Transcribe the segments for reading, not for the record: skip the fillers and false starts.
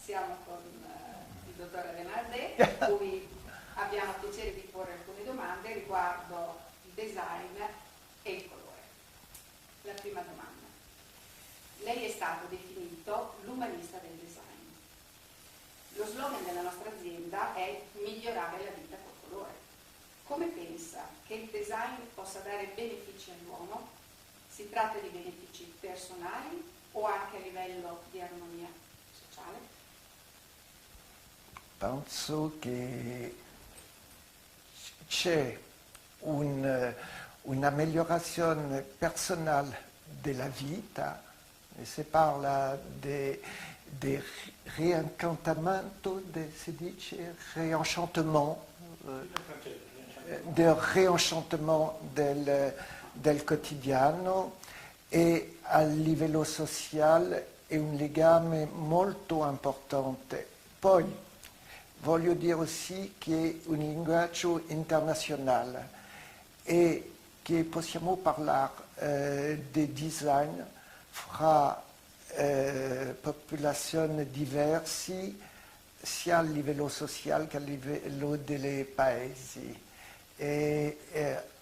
siamo con il dottore Renaldè, cui abbiamo il piacere di porre alcune domande riguardo il design e il colore. La prima domanda. Lei è stato definito l'umanista del design. Lo slogan della nostra azienda è migliorare la vita col colore. Come pensa che il design possa dare benefici all'uomo? Si tratta di benefici personali o anche a livello di armonia sociale? Penso che c'è un'améliorazione personale della vita, si parla di réincantamento, si dice réenchantement, del réenchantement del quotidiano, e a livello sociale è un legame molto importante. Poi voglio dire aussi che è un linguaggio internazionale e che possiamo parlare di design fra popolazioni diverse sia a livello sociale che a livello dei paesi, e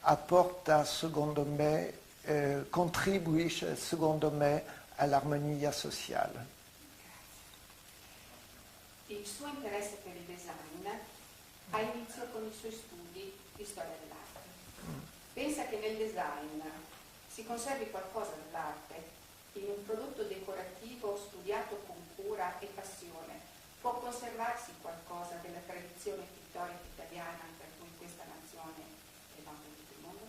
apporta, secondo me, contribuisce, secondo me, all'armonia sociale. Il suo interesse per il design ha inizio con i suoi studi di storia dell'arte. Pensa che nel design si conservi qualcosa dell'arte in un prodotto decorativo studiato con cura e passione? Può conservarsi qualcosa della tradizione pittorica italiana per cui questa nazione è nota in tutto il mondo?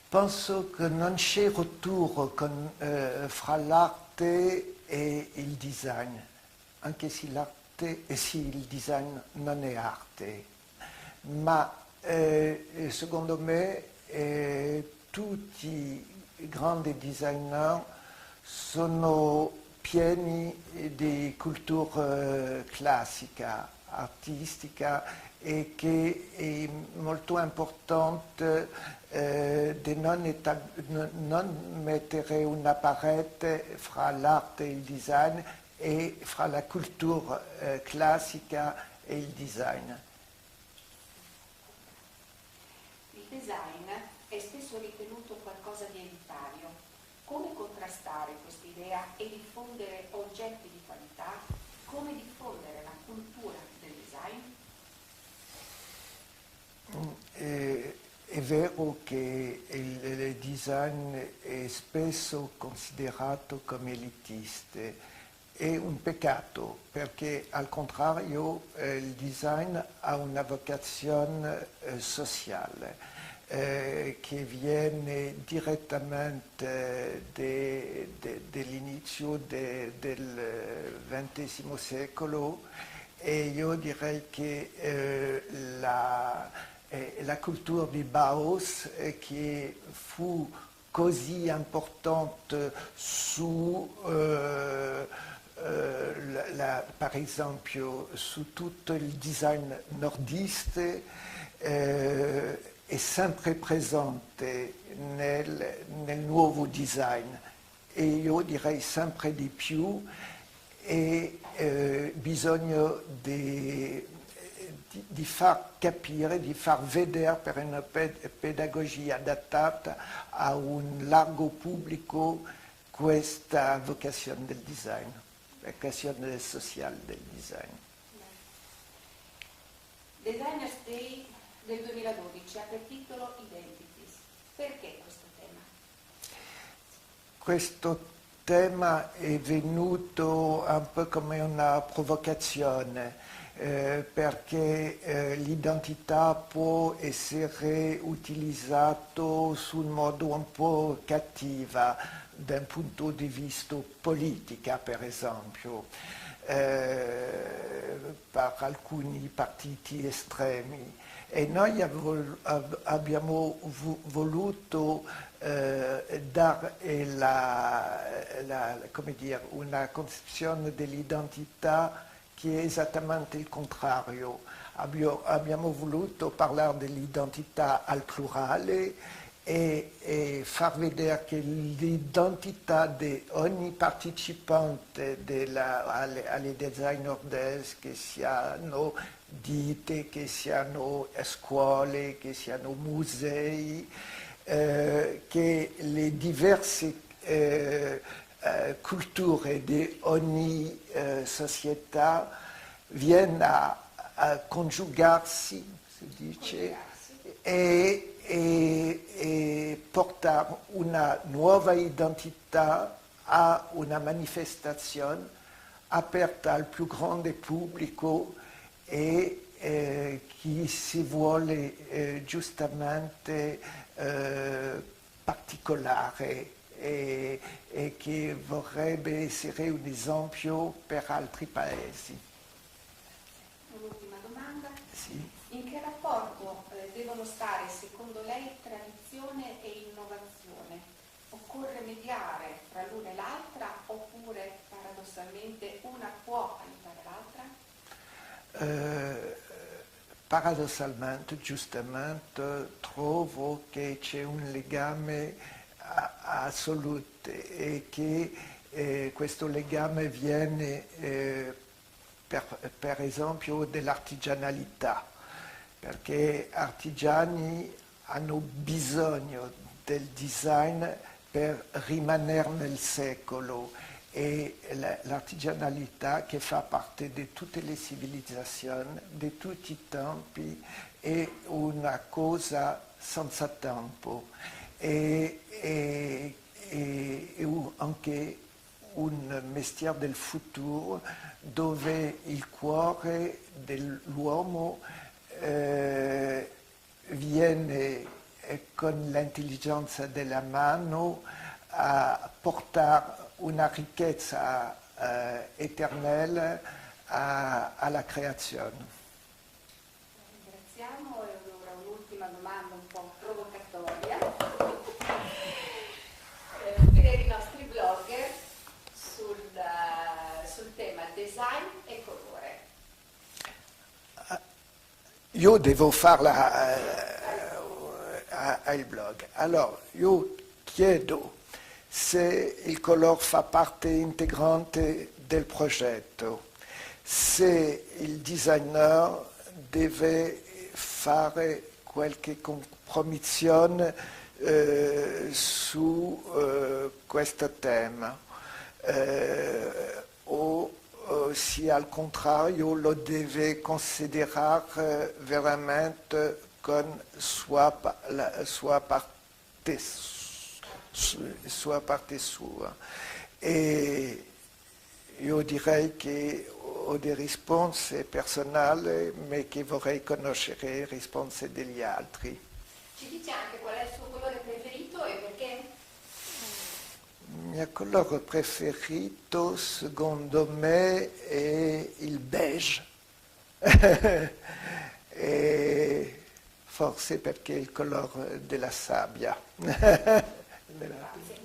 Penso che non c'è rottura fra l'arte e il design, anche se l'arte e se il design non è arte, ma secondo me tutti i grandi designer sono pieni di cultura classica, artistica, e che è molto importante di non mettere una parete fra l'arte e il design e fra la cultura classica e il design. Il design è spesso ritenuto qualcosa di elitario. Come contrastare questa idea e diffondere oggetti di qualità? Come diffondere la cultura del design? È vero che il design è spesso considerato come elitista. È un peccato perché al contrario il design ha una vocazione sociale che viene direttamente dall'inizio del XX secolo, e io direi che la cultura di Bauhaus, che fu così importante per esempio su tutto il design nordista, è sempre presente nel nuovo design, e io direi sempre di più, e bisogna di far capire, di far vedere per una pedagogia adattata a un largo pubblico questa vocazione del design, vocazione sociale del design. Designers Day del 2012 ha per titolo Identities. Perché questo tema? Questo tema è venuto un po' come una provocazione, perché l'identità può essere utilizzata su un modo un po' cattivo da un punto di vista politico, per esempio, per alcuni partiti estremi. E noi abbiamo voluto dare una concezione dell'identità che è esattamente il contrario. Abbiamo voluto parlare dell'identità al plurale e far vedere che l'identità di ogni partecipante alle design nord-est, che siano ditte, che siano scuole, che siano musei, che le diverse culture di ogni società viennero a congiugarsi, si dice, e portare una nuova identità a una manifestazione aperta al più grande pubblico e chi si vuole giustamente particolare e che vorrebbe essere un esempio per altri paesi. Un'ultima domanda. Sì. In che rapporto devono stare, secondo lei, tradizione e innovazione? Occorre mediare tra l'una e l'altra oppure, paradossalmente, una può aiutare l'altra? Paradossalmente, giustamente, trovo che c'è un legame assoluto e che questo legame viene per esempio dell'artigianalità, perché artigiani hanno bisogno del design per rimanere nel secolo e l'artigianalità che fa parte di tutte le civilizzazioni, di tutti i tempi, è una cosa senza tempo e anche un mestiere del futuro dove il cuore dell'uomo viene con l'intelligenza della mano a portare una ricchezza eternale alla creazione. Ringraziamo e allora un'ultima domanda un po' provocatoria per i nostri blogger sul tema design e colore. Io devo farla al blog. Allora, io chiedo se il colore fa parte integrante del progetto, se il designer deve fare qualche compromissione su questo tema o se al contrario lo deve considerare veramente con sua parte sua. E io direi che ho delle risposte personali, ma che vorrei conoscere le risposte degli altri. Ci dice anche qual è il suo colore preferito e perché? Il mio colore preferito, secondo me, è il beige. E forse perché è il colore della sabbia. Grazie.